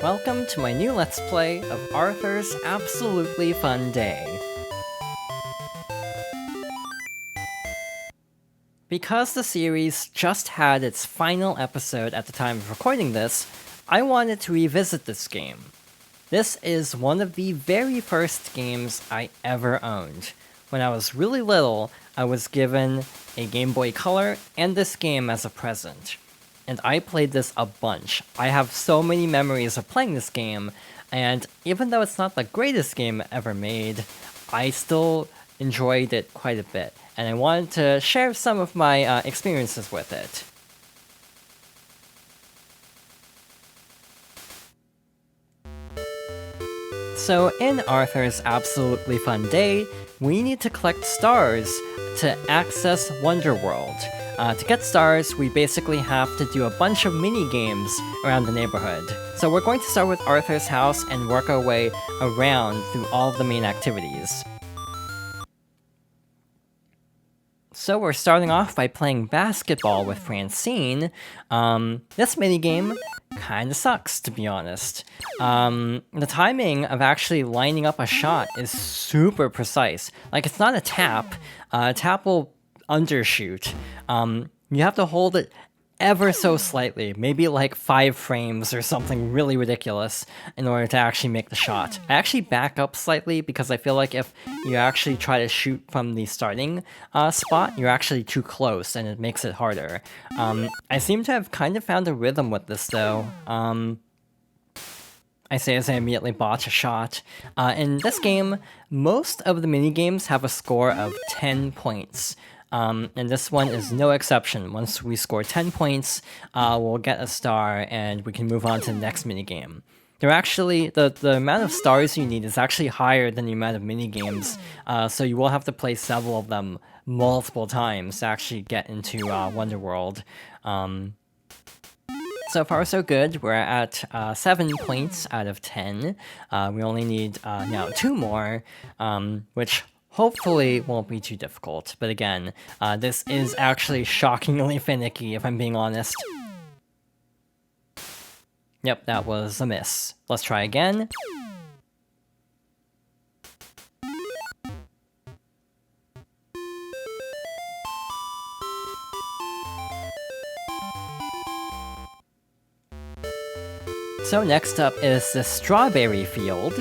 Welcome to my new Let's Play of Arthur's Absolutely Fun Day. Because the series just had its final episode at the time of recording this, I wanted to revisit this game. This is one of the very first games I ever owned. When I was really little, I was given a Game Boy Color and this game as a present. And I played this a bunch. I have so many memories of playing this game, and even though it's not the greatest game ever made, I still enjoyed it quite a bit, and I wanted to share some of my experiences with it. So in Arthur's Absolutely Fun Day, we need to collect stars to access Wonderworld. To get stars, we basically have to do a bunch of mini-games around the neighborhood. So we're going to start with Arthur's house and work our way around through all of the main activities. So we're starting off by playing basketball with Francine. This minigame kinda sucks, to be honest. The timing of actually lining up a shot is super precise. Like, it's not a tap. A tap will undershoot. You have to hold it ever so slightly, maybe like 5 frames or something really ridiculous in order to actually make the shot. I actually back up slightly because I feel like if you actually try to shoot from the starting spot, you're actually too close and it makes it harder. I seem to have kind of found a rhythm with this though. I say as I immediately botch a shot. In this game, most of the minigames have a score of 10 points. And this one is no exception. Once we score 10 points, we'll get a star and we can move on to the next minigame. They're actually, the amount of stars you need is actually higher than the amount of minigames, so you will have to play several of them multiple times to actually get into Wonderworld. So far so good, we're at 7 points out of 10. We only need now 2 more, which hopefully won't be too difficult. But again, this is actually shockingly finicky if I'm being honest. Yep, that was a miss. Let's try again. So next up is the strawberry field.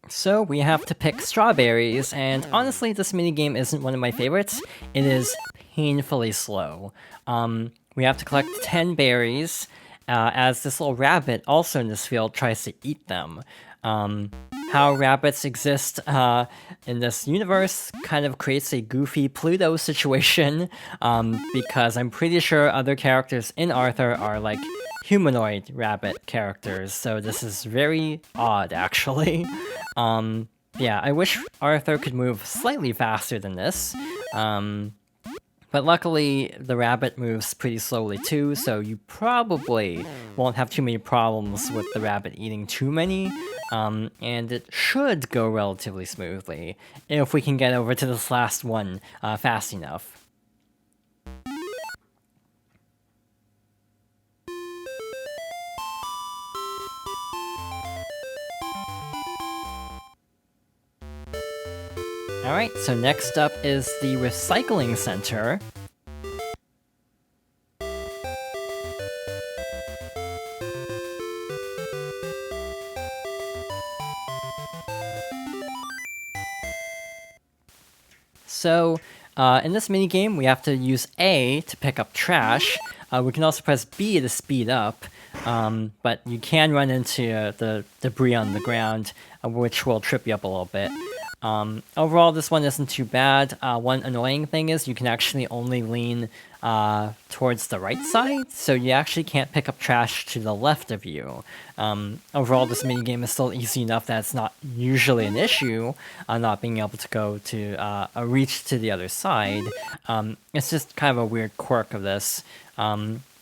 So we have to pick strawberries, and honestly this minigame isn't one of my favorites. It is painfully slow. We have to collect 10 berries, as this little rabbit also in this field tries to eat them. How rabbits exist in this universe kind of creates a goofy Pluto situation, because I'm pretty sure other characters in Arthur are like humanoid rabbit characters, so this is very odd actually. Yeah, I wish Arthur could move slightly faster than this, but luckily the rabbit moves pretty slowly too, so you probably won't have too many problems with the rabbit eating too many, and it should go relatively smoothly if we can get over to this last one fast enough. Alright, so next up is the recycling center. So, in this minigame, we have to use A to pick up trash. We can also press B to speed up, but you can run into the debris on the ground, which will trip you up a little bit. Overall, this one isn't too bad. One annoying thing is you can actually only lean towards the right side, so you actually can't pick up trash to the left of you. Overall, this minigame is still easy enough that it's not usually an issue, not being able to go to a reach to the other side. It's just kind of a weird quirk of this.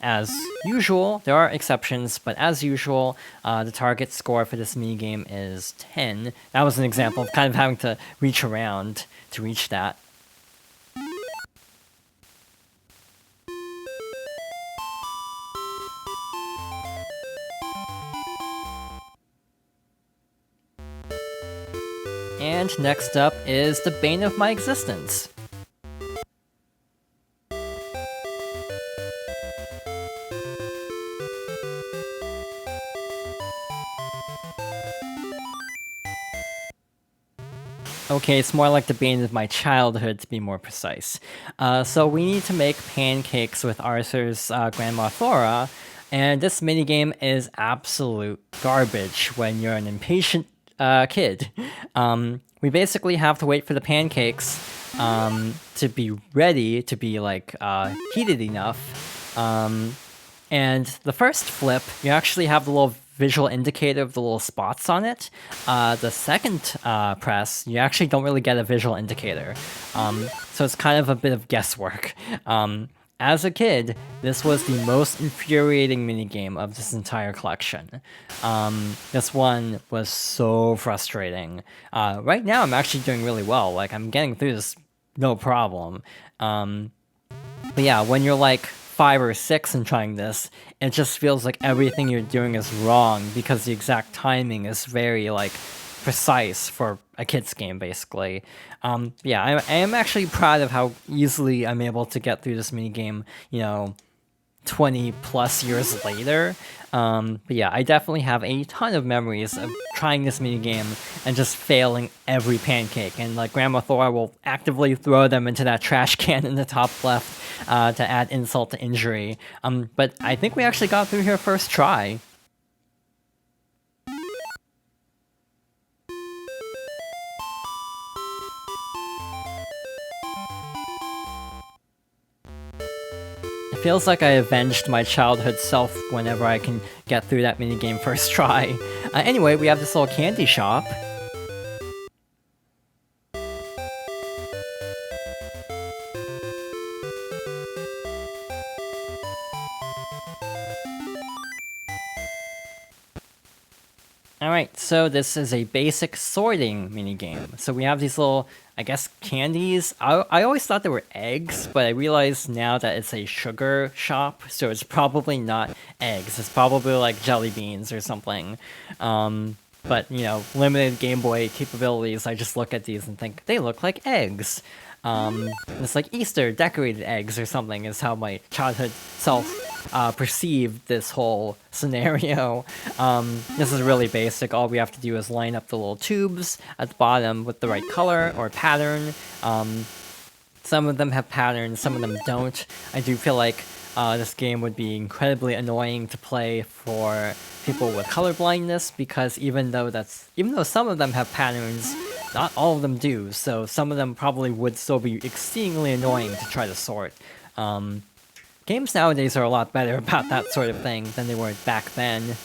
as usual, there are exceptions, but as usual, the target score for this minigame is 10. That was an example of kind of having to reach around to reach that. And next up is the bane of my existence. Okay, it's more like the bane of my childhood, to be more precise. So we need to make pancakes with Arthur's grandma Thora, and this minigame is absolute garbage when you're an impatient kid. We basically have to wait for the pancakes to be ready, to be like heated enough. And the first flip, you actually have the little visual indicator of the little spots on it. The second press, you actually don't really get a visual indicator. So it's kind of a bit of guesswork. As a kid, this was the most infuriating minigame of this entire collection. This one was so frustrating. Right now, I'm actually doing really well. Like, I'm getting through this no problem. But yeah, when you're like 5 or 6 and trying this, it just feels like everything you're doing is wrong because the exact timing is very like precise for a kid's game, basically. Yeah, I am actually proud of how easily I'm able to get through this minigame, 20 plus years later. But yeah, I definitely have a ton of memories of trying this minigame and just failing every pancake. And like Grandma Thora will actively throw them into that trash can in the top left to add insult to injury. But I think we actually got through here first try. Feels like I avenged my childhood self whenever I can get through that minigame first try. Anyway, we have this little candy shop. Alright, so this is a basic sorting minigame. So we have these little, I guess, candies. I always thought they were eggs, but I realize now that it's a sugar shop, so it's probably not eggs. It's probably like jelly beans or something. But, limited Game Boy capabilities, I just look at these and think, they look like eggs. It's like Easter decorated eggs or something is how my childhood self perceived this whole scenario. This is really basic. All we have to do is line up the little tubes at the bottom with the right color or pattern. Some of them have patterns, some of them don't. I do feel like this game would be incredibly annoying to play for people with color blindness because even though some of them have patterns, not all of them do, so some of them probably would still be exceedingly annoying to try to sort. Games nowadays are a lot better about that sort of thing than they were back then.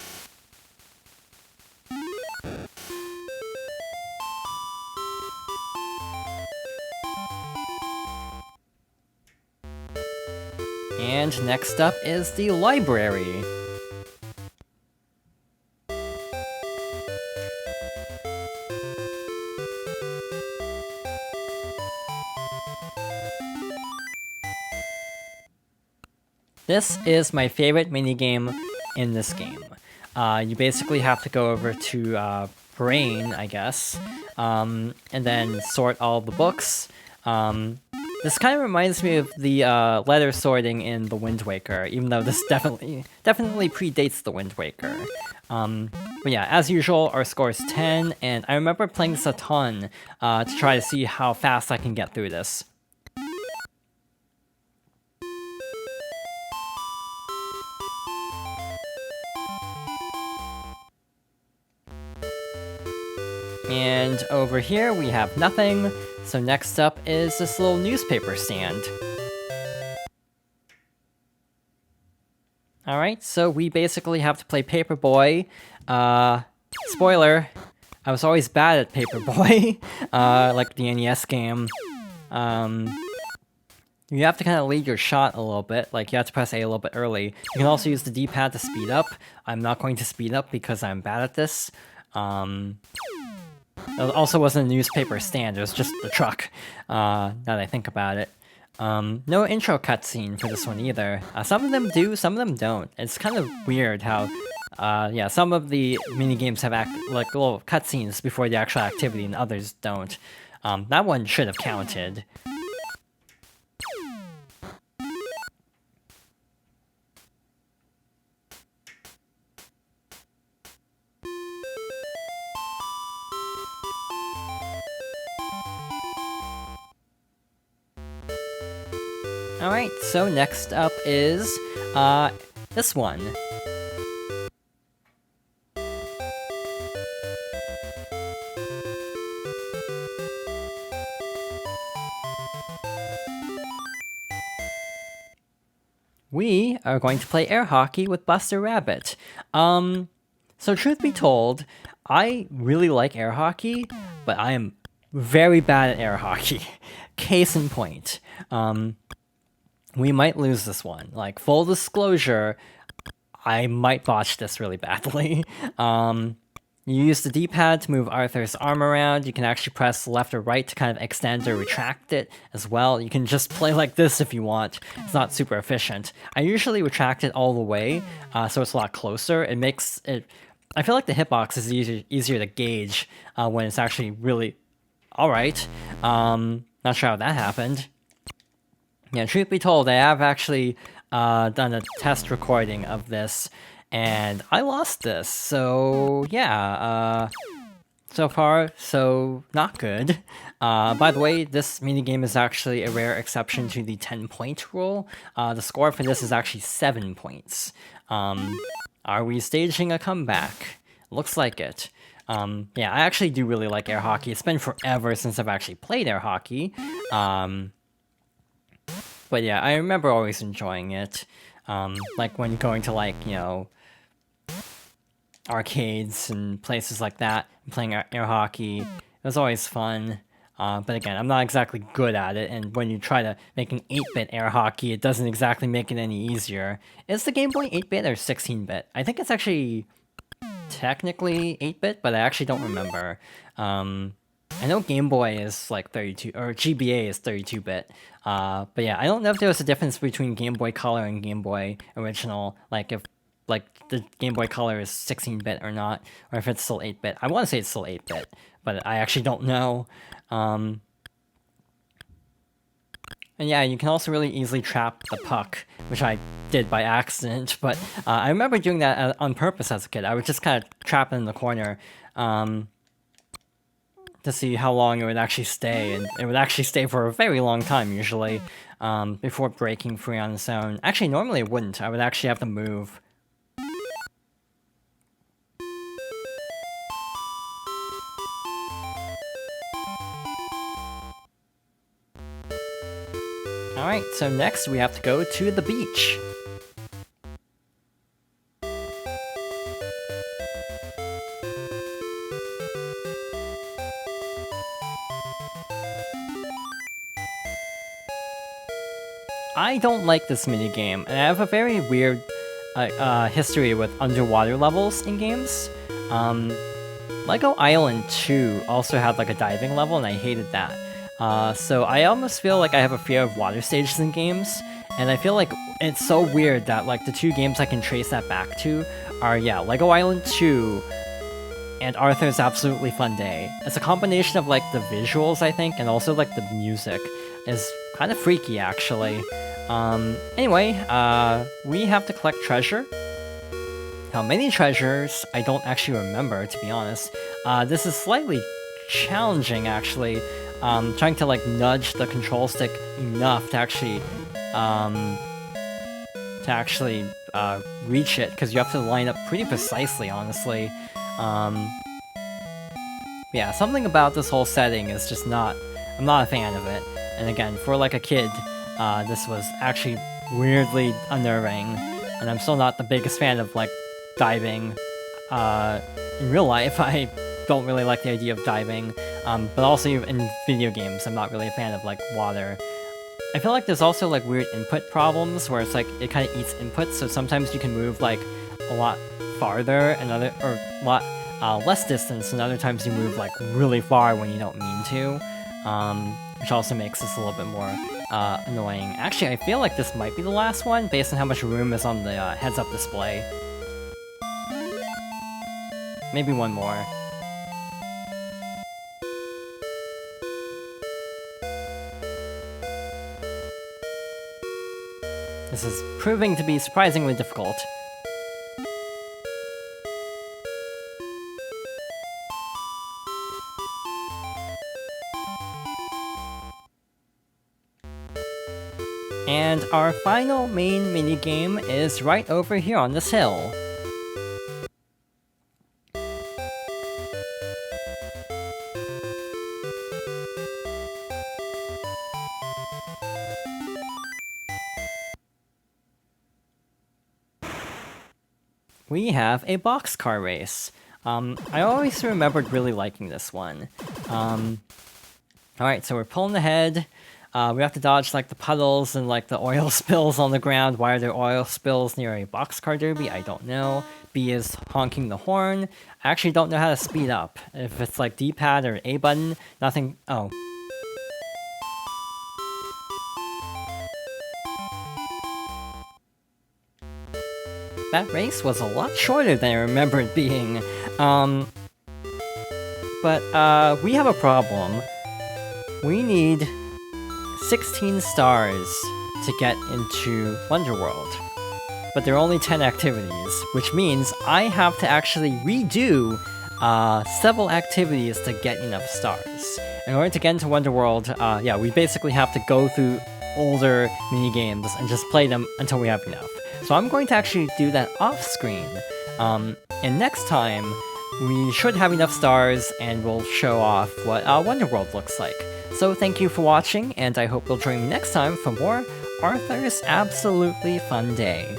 And next up is the library. This is my favorite minigame in this game. You basically have to go over to Brain, I guess, and then sort all the books. This kind of reminds me of the letter sorting in The Wind Waker, even though this definitely predates The Wind Waker. But yeah, as usual, our score is 10, and I remember playing this a ton to try to see how fast I can get through this. And over here we have nothing, so next up is this little newspaper stand. Alright, so we basically have to play Paperboy. Spoiler, I was always bad at Paperboy, like the NES game. you have to kind of lead your shot a little bit, like you have to press A a little bit early. You can also use the D-pad to speed up. I'm not going to speed up because I'm bad at this. It also wasn't a newspaper stand, it was just the truck, now that I think about it. No intro cutscene for this one either. Some of them do, some of them don't. It's kind of weird how, yeah, some of the minigames have like little cutscenes before the actual activity and others don't. That one should have counted. Alright, so next up is, this one. We are going to play air hockey with Buster Rabbit. So truth be told, I really like air hockey, but I am very bad at air hockey. Case in point. We might lose this one. Like, full disclosure, I might botch this really badly. You use the D-pad to move Arthur's arm around. You can actually press left or right to kind of extend or retract it as well. You can just play like this if you want. It's not super efficient. I usually retract it all the way, so it's a lot closer. It makes it... I feel like the hitbox is easier to gauge when it's actually really... Alright. Not sure how that happened. Yeah, truth be told, I have actually done a test recording of this, and I lost this, so yeah, so far, so not good. By the way, this minigame is actually a rare exception to the 10-point rule. The score for this is actually 7 points. Are we staging a comeback? Looks like it. Yeah, I actually do really like air hockey. It's been forever since I've actually played air hockey. But yeah, I remember always enjoying it. Like when going to, like, you know, arcades and places like that, and playing air hockey. It was always fun. But again, I'm not exactly good at it, and when you try to make an 8-bit air hockey, it doesn't exactly make it any easier. Is the Game Boy 8-bit or 16-bit? I think it's actually technically 8-bit, but I actually don't remember. I know Game Boy is like 32, or GBA is 32-bit. But yeah, I don't know if there was a difference between Game Boy Color and Game Boy Original, like if like the Game Boy Color is 16-bit or not, or if it's still 8-bit. I want to say it's still 8-bit, but I actually don't know. And yeah, you can also really easily trap the puck, which I did by accident, but I remember doing that on purpose as a kid. I would just kind of trap it in the corner to see how long it would actually stay, and it would actually stay for a very long time, usually, before breaking free on its own. Actually, normally it wouldn't. I would actually have to move. Alright, so next we have to go to the beach. I don't like this minigame, and I have a very weird history with underwater levels in games. Lego Island 2 also had like a diving level, and I hated that. So I almost feel like I have a fear of water stages in games, and I feel like it's so weird that like the two games I can trace that back to are, yeah, Lego Island 2 and Arthur's Absolutely Fun Day. It's a combination of like the visuals, I think, and also like the music is kind of freaky, actually. Anyway, we have to collect treasure. How many treasures, I don't actually remember, to be honest. This is slightly challenging, actually. Trying to like nudge the control stick enough to actually reach it, because you have to line up pretty precisely, honestly. Yeah, something about this whole setting is just not... I'm not a fan of it. And again, for like a kid, this was actually weirdly unnerving, and I'm still not the biggest fan of like diving. In real life, I don't really like the idea of diving, but also in video games, I'm not really a fan of like water. I feel like there's also like weird input problems where it's like it kind of eats inputs, so sometimes you can move like a lot farther and or a lot less distance, and other times you move like really far when you don't mean to, which also makes this a little bit more annoying. Actually, I feel like this might be the last one based on how much room is on the heads-up display. Maybe one more. This is proving to be surprisingly difficult. And our final main minigame is right over here on this hill. We have a Boxcar Race. I always remembered really liking this one. Alright, so we're pulling ahead. We have to dodge like the puddles and like the oil spills on the ground. Why are there oil spills near a boxcar derby? I don't know. B is honking the horn. I actually don't know how to speed up. If it's like D-pad or A button, nothing... Oh. That race was a lot shorter than I remember it being. But we have a problem. We need 16 stars to get into Wonderworld. But there are only 10 activities, which means I have to actually redo several activities to get enough stars. In order to get into Wonderworld, yeah, we basically have to go through older minigames and just play them until we have enough. So I'm going to actually do that off-screen, and next time, we should have enough stars and we'll show off what Wonderworld looks like. So thank you for watching, and I hope you'll join me next time for more Arthur's Absolutely Fun Day.